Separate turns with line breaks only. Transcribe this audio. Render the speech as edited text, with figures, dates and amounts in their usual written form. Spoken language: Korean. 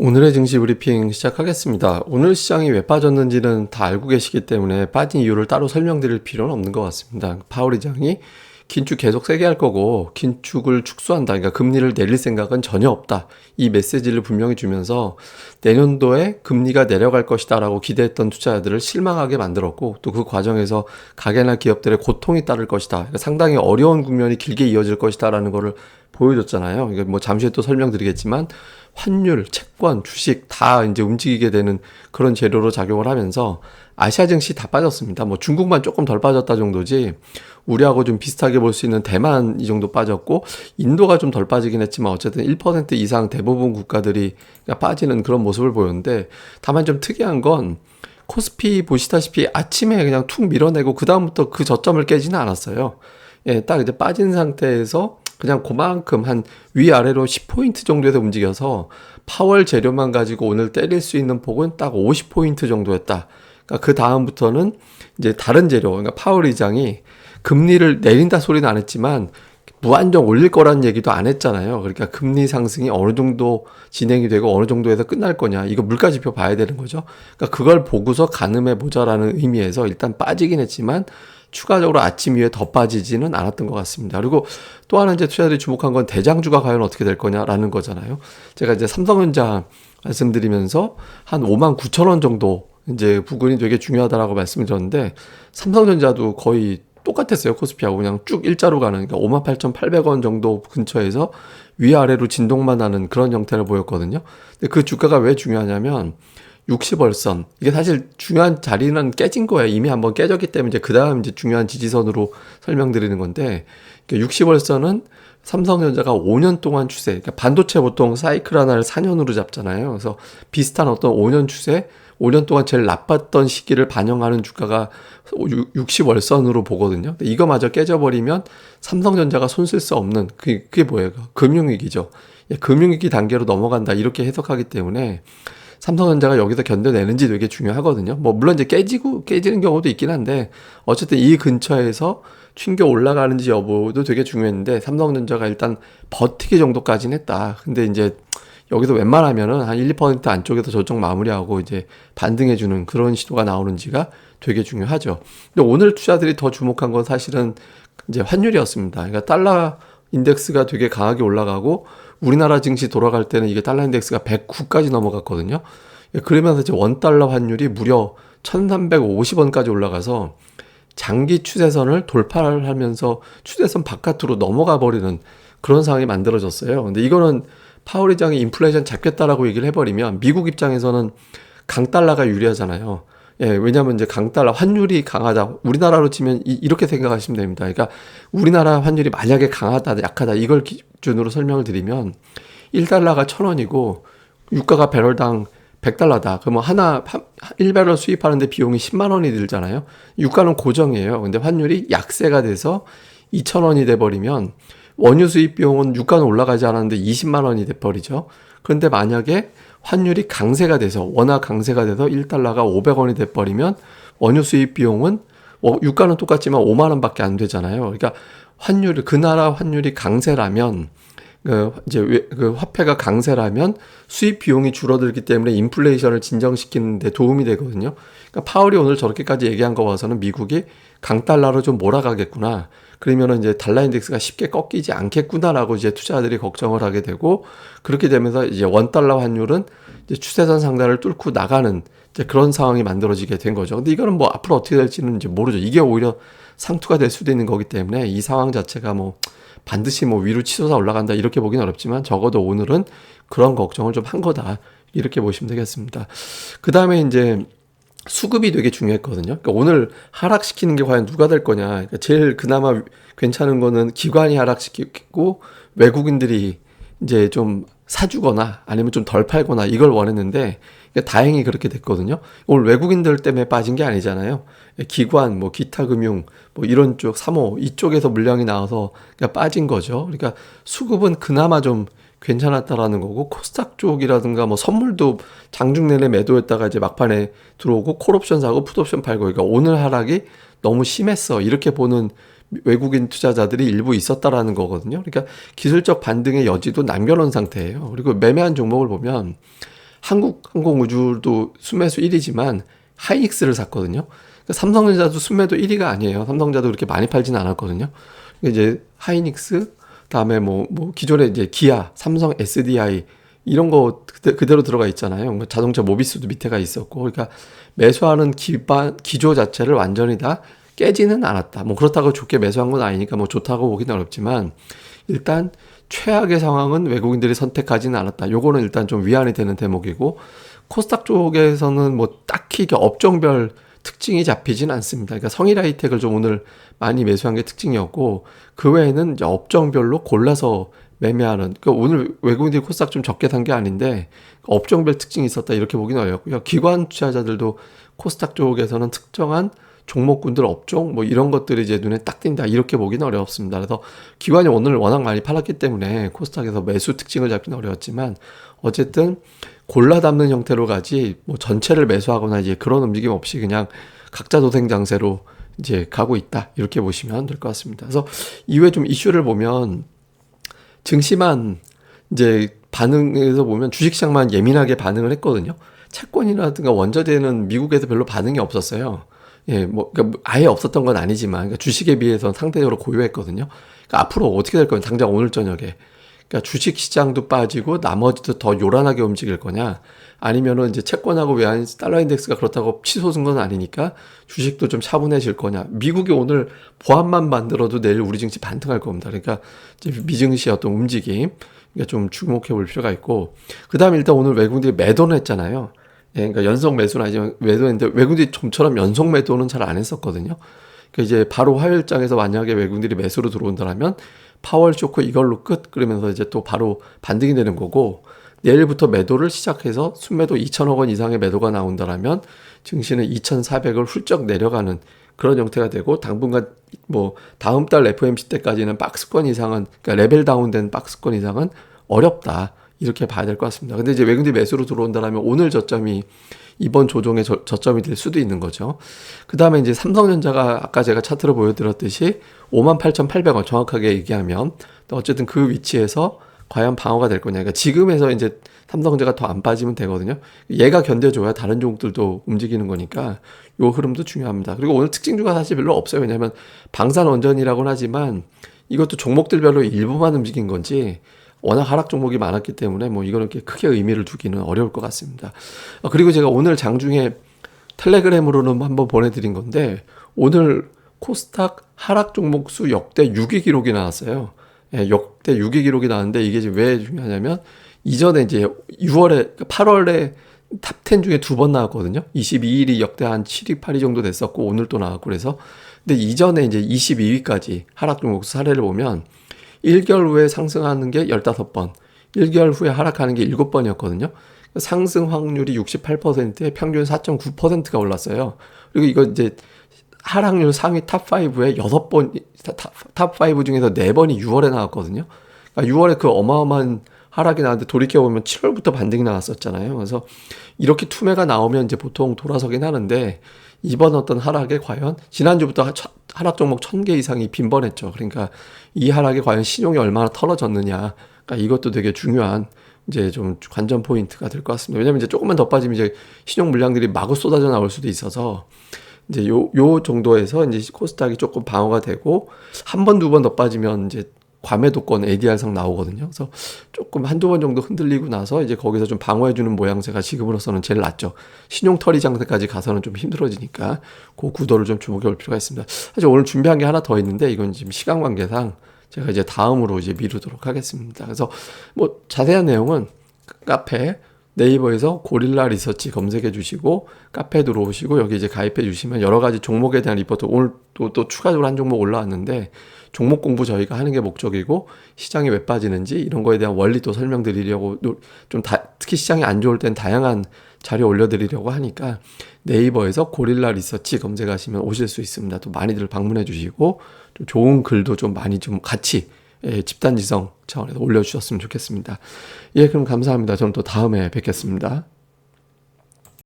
오늘의 증시 브리핑 시작하겠습니다. 오늘 시장이 왜 빠졌는지는 다 알고 계시기 때문에 빠진 이유를 따로 설명드릴 필요는 없는 것 같습니다. 파월 의장이 긴축 계속 세게 할 거고 긴축을 축소한다. 그러니까 금리를 내릴 생각은 전혀 없다. 이 메시지를 분명히 주면서 내년도에 금리가 내려갈 것이다 라고 기대했던 투자자들을 실망하게 만들었고 또 그 과정에서 가게나 기업들의 고통이 따를 것이다. 그러니까 상당히 어려운 국면이 길게 이어질 것이다 라는 거를 보여줬잖아요. 이거 뭐 잠시 후에 또 설명드리겠지만 환율, 채권, 주식 다 이제 움직이게 되는 그런 재료로 작용을 하면서 아시아 증시 다 빠졌습니다. 뭐 중국만 조금 덜 빠졌다 정도지 우리하고 좀 비슷하게 볼 수 있는 대만 이 정도 빠졌고 인도가 좀 덜 빠지긴 했지만 어쨌든 1% 이상 대부분 국가들이 빠지는 그런 모습을 보였는데 다만 좀 특이한 건 코스피 보시다시피 아침에 그냥 툭 밀어내고 그다음부터 그 저점을 깨지는 않았어요. 예, 딱 이제 빠진 상태에서 그냥 그만큼 한 위아래로 10포인트 정도에서 움직여서 파월 재료만 가지고 오늘 때릴 수 있는 폭은 딱 50포인트 정도였다. 그러니까 그 다음부터는 이제 다른 재료, 그러니까 파월 의장이 금리를 내린다 소리는 안 했지만 무한정 올릴 거라는 얘기도 안 했잖아요. 그러니까 금리 상승이 어느 정도 진행이 되고 어느 정도에서 끝날 거냐. 이거 물가지표 봐야 되는 거죠. 그러니까 그걸 보고서 가늠해 보자라는 의미에서 일단 빠지긴 했지만 추가적으로 아침 이후에 더 빠지지는 않았던 것 같습니다. 그리고 또 하나 이제 투자들이 주목한 건 대장주가 과연 어떻게 될 거냐라는 거잖아요. 제가 이제 삼성전자 말씀드리면서 한 5만 9천 원 정도 이제 부근이 되게 중요하다라고 말씀을 드렸는데 삼성전자도 거의 똑같았어요. 코스피하고 그냥 쭉 일자로 가는 그러니까 58,800원 정도 근처에서 위아래로 진동만 하는 그런 형태를 보였거든요. 근데 그 주가가 왜 중요하냐면 60월선 이게 사실 중요한 자리는 깨진 거예요. 이미 한번 깨졌기 때문에 이제 그다음 이제 중요한 지지선으로 설명드리는 건데 60월선은 삼성전자가 5년 동안 추세, 그러니까 반도체 보통 사이클 하나를 4년으로 잡잖아요. 그래서 비슷한 어떤 5년 추세, 5년 동안 제일 나빴던 시기를 반영하는 주가가 60월선으로 보거든요. 근데 이거마저 깨져버리면 삼성전자가 손 쓸 수 없는 그게 뭐예요? 금융위기죠. 예, 금융위기 단계로 넘어간다 이렇게 해석하기 때문에 삼성전자가 여기서 견뎌내는지 되게 중요하거든요. 뭐 물론 이제 깨지는 경우도 있긴 한데 어쨌든 이 근처에서 튕겨 올라가는지 여부도 되게 중요했는데 삼성전자가 일단 버티기 정도까지는 했다. 근데 이제 여기서 웬만하면은 한 1, 2% 안쪽에서 저쪽 마무리하고 이제 반등해주는 그런 시도가 나오는지가 되게 중요하죠. 근데 오늘 투자들이 더 주목한 건 사실은 이제 환율이었습니다. 그러니까 달러 인덱스가 되게 강하게 올라가고 우리나라 증시 돌아갈 때는 이게 달러 인덱스가 109까지 넘어갔거든요. 그러면서 이제 원달러 환율이 무려 1350원까지 올라가서 장기 추세선을 돌파를 하면서 추세선 바깥으로 넘어가 버리는 그런 상황이 만들어졌어요. 근데 이거는 파월 의장이 인플레이션 잡겠다라고 얘기를 해버리면 미국 입장에서는 강달러가 유리하잖아요. 예, 왜냐하면 이제 강달러 환율이 강하다. 우리나라로 치면 이렇게 생각하시면 됩니다. 그러니까 우리나라 환율이 만약에 강하다, 약하다 이걸 기준으로 설명을 드리면 1달러가 1,000원이고 유가가 배럴당 100달러다. 그러면 1배럴 수입하는데 비용이 10만 원이 들잖아요. 유가는 고정이에요. 근데 환율이 약세가 돼서 2,000원이 돼버리면 원유 수입 비용은 유가는 올라가지 않았는데 20만 원이 돼버리죠. 그런데 만약에 환율이 강세가 돼서 워낙 강세가 돼서 1달러가 500원이 돼버리면 원유 수입 비용은 유가는 똑같지만 5만 원밖에 안 되잖아요. 그러니까 그 나라 환율이 강세라면 그 화폐가 강세라면 수입 비용이 줄어들기 때문에 인플레이션을 진정시키는 데 도움이 되거든요. 그러니까 파월이 오늘 저렇게까지 얘기한 거 봐서는 미국이 강달러로 좀 몰아가겠구나. 그러면은 이제 달러 인덱스가 쉽게 꺾이지 않겠구나라고 이제 투자자들이 걱정을 하게 되고 그렇게 되면서 이제 원달러 환율은 이제 추세선 상단을 뚫고 나가는 이제 그런 상황이 만들어지게 된 거죠. 근데 이거는 뭐 앞으로 어떻게 될지는 이제 모르죠. 이게 오히려 상투가 될 수도 있는 거기 때문에 이 상황 자체가 뭐 반드시 뭐 위로 치솟아 올라간다 이렇게 보긴 어렵지만 적어도 오늘은 그런 걱정을 좀 한 거다 이렇게 보시면 되겠습니다. 그 다음에 이제 수급이 되게 중요했거든요. 그러니까 오늘 하락시키는 게 과연 누가 될 거냐. 그러니까 제일 그나마 괜찮은 거는 기관이 하락시키고 외국인들이 이제 좀 사주거나 아니면 좀 덜 팔거나 이걸 원했는데 그러니까 다행히 그렇게 됐거든요. 오늘 외국인들 때문에 빠진 게 아니잖아요. 기관, 뭐 기타 금융, 뭐 이런 쪽, 사모 이쪽에서 물량이 나와서 그러니까 빠진 거죠. 그러니까 수급은 그나마 좀 괜찮았다라는 거고 코스닥 쪽이라든가 뭐 선물도 장중 내내 매도했다가 이제 막판에 들어오고 콜옵션 사고 풋옵션 팔고 그러니까 오늘 하락이 너무 심했어 이렇게 보는 외국인 투자자들이 일부 있었다라는 거거든요. 그러니까 기술적 반등의 여지도 남겨놓은 상태예요. 그리고 매매한 종목을 보면 한국항공우주도 순매수 1위지만 하이닉스를 샀거든요. 그러니까 삼성전자도 순매도 1위가 아니에요. 삼성전자도 그렇게 많이 팔지는 않았거든요. 이제 하이닉스, 다음에 뭐 기존에 이제 기아, 삼성 SDI 이런 거 그대로 들어가 있잖아요. 뭐 자동차 모비스도 밑에가 있었고, 그러니까 매수하는 기조 자체를 완전히 다 깨지는 않았다. 뭐 그렇다고 좋게 매수한 건 아니니까 뭐 좋다고 보기는 어렵지만 일단 최악의 상황은 외국인들이 선택하지는 않았다. 요거는 일단 좀 위안이 되는 대목이고, 코스닥 쪽에서는 뭐 딱히 이게 업종별 특징이 잡히진 않습니다. 그러니까 성일 하이텍을 좀 오늘 많이 매수한 게 특징이었고, 그 외에는 이제 업종별로 골라서 매매하는, 그러니까 오늘 외국인들이 코스닥 좀 적게 산 게 아닌데 업종별 특징이 있었다 이렇게 보기는 어렵고요. 기관 투자자들도 코스닥 쪽에서는 특정한 종목군들 업종 뭐 이런 것들이 이제 눈에 딱 띈다 이렇게 보기는 어렵습니다. 그래서 기관이 오늘 워낙 많이 팔았기 때문에 코스닥에서 매수 특징을 잡기는 어려웠지만 어쨌든 골라 담는 형태로 가지 뭐 전체를 매수하거나 이제 그런 움직임 없이 그냥 각자 도생 장세로 이제 가고 있다 이렇게 보시면 될 것 같습니다. 그래서 이후에 좀 이슈를 보면 증시만 이제 반응에서 보면 주식시장만 예민하게 반응을 했거든요. 채권이라든가 원자재는 미국에서 별로 반응이 없었어요. 예, 뭐, 그러니까 아예 없었던 건 아니지만, 그러니까 주식에 비해서는 상대적으로 고요했거든요. 그러니까 앞으로 어떻게 될 거냐, 당장 오늘 저녁에. 그러니까 주식 시장도 빠지고 나머지도 더 요란하게 움직일 거냐, 아니면은 이제 채권하고 외환 달러 인덱스가 그렇다고 치솟은 건 아니니까 주식도 좀 차분해질 거냐. 미국이 오늘 보합만 만들어도 내일 우리 증시 반등할 겁니다. 그러니까 이제 미증시의 어떤 움직임, 그러니까 좀 주목해 볼 필요가 있고, 그 다음에 일단 오늘 외국인들이 매도를 했잖아요. 예, 그러니까 연속 매수는 아니지만 매도했는데 외국인들이 좀처럼 연속 매도는 잘 안 했었거든요. 그러니까 이제 바로 화요일장에서 만약에 외국인들이 매수로 들어온다면 파월 쇼크 이걸로 끝 그러면서 이제 또 바로 반등이 되는 거고, 내일부터 매도를 시작해서 순매도 2천억 원 이상의 매도가 나온다면 증시는 2,400을 훌쩍 내려가는 그런 형태가 되고, 당분간 뭐 다음 달 FOMC 때까지는 박스권 이상은, 그러니까 레벨 다운된 박스권 이상은 어렵다 이렇게 봐야 될 것 같습니다. 근데 이제 외국인들이 매수로 들어온다면 오늘 저점이 이번 조정의 저점이 될 수도 있는 거죠. 그 다음에 이제 삼성전자가 아까 제가 차트로 보여드렸듯이 58,800원 정확하게 얘기하면 어쨌든 그 위치에서 과연 방어가 될 거냐. 그러니까 지금에서 이제 삼성전자가 더 안 빠지면 되거든요. 얘가 견뎌줘야 다른 종목들도 움직이는 거니까 요 흐름도 중요합니다. 그리고 오늘 특징주가 사실 별로 없어요. 왜냐하면 방산원전이라고는 하지만 이것도 종목들별로 일부만 움직인 건지 워낙 하락 종목이 많았기 때문에 뭐 이거는 이렇게 크게 의미를 두기는 어려울 것 같습니다. 그리고 제가 오늘 장중에 텔레그램으로는 한번 보내드린 건데, 오늘 코스닥 하락 종목 수 역대 6위 기록이 나왔어요. 예, 역대 6위 기록이 나왔는데 이게 지금 왜 중요하냐면 이전에 이제 6월에 8월에 탑 10 중에 2번 나왔거든요. 22일이 역대 한 7위 8위 정도 됐었고 오늘 또 나왔고, 그래서 근데 이전에 이제 22위까지 하락 종목 수 사례를 보면 1개월 후에 상승하는 게 15번, 1개월 후에 하락하는 게 7번이었거든요. 상승 확률이 68%에 평균 4.9%가 올랐어요. 그리고 이거 이제 하락률 상위 탑5에 6번, 탑5 중에서 4번이 6월에 나왔거든요. 그러니까 6월에 그 어마어마한 하락이 나왔는데 돌이켜보면 7월부터 반등이 나왔었잖아요. 그래서 이렇게 투매가 나오면 이제 보통 돌아서긴 하는데, 이번 어떤 하락에 과연 지난주부터 하락 종목 1000개 이상이 빈번했죠. 그러니까 이 하락에 과연 신용이 얼마나 털어졌느냐. 그러니까 이것도 되게 중요한 이제 좀 관전 포인트가 될 것 같습니다. 왜냐면 이제 조금만 더 빠지면 이제 신용 물량들이 마구 쏟아져 나올 수도 있어서 이제 요 정도에서 이제 코스닥이 조금 방어가 되고, 한 번, 두 번 더 빠지면 이제 과매도권 ADR상 나오거든요. 그래서 조금 한두 번 정도 흔들리고 나서 이제 거기서 좀 방어해주는 모양새가 지금으로서는 제일 낫죠. 신용털이 장세까지 가서는 좀 힘들어지니까 그 구도를 좀 주목해 볼 필요가 있습니다. 사실 오늘 준비한 게 하나 더 있는데 이건 지금 시간 관계상 제가 이제 다음으로 이제 미루도록 하겠습니다. 그래서 뭐 자세한 내용은 카페 네이버에서 고릴라 리서치 검색해 주시고 카페에 들어오시고 여기 이제 가입해 주시면 여러 가지 종목에 대한 리포트, 오늘 또 추가적으로 한 종목 올라왔는데 종목 공부 저희가 하는 게 목적이고, 시장이 왜 빠지는지 이런 거에 대한 원리도 설명드리려고 좀 특히 시장이 안 좋을 땐 다양한 자료 올려드리려고 하니까 네이버에서 고릴라 리서치 검색하시면 오실 수 있습니다. 또 많이들 방문해 주시고 좀 좋은 글도 좀 많이 좀 같이 집단지성 차원에서 올려주셨으면 좋겠습니다. 예, 그럼 감사합니다. 저는 또 다음에 뵙겠습니다.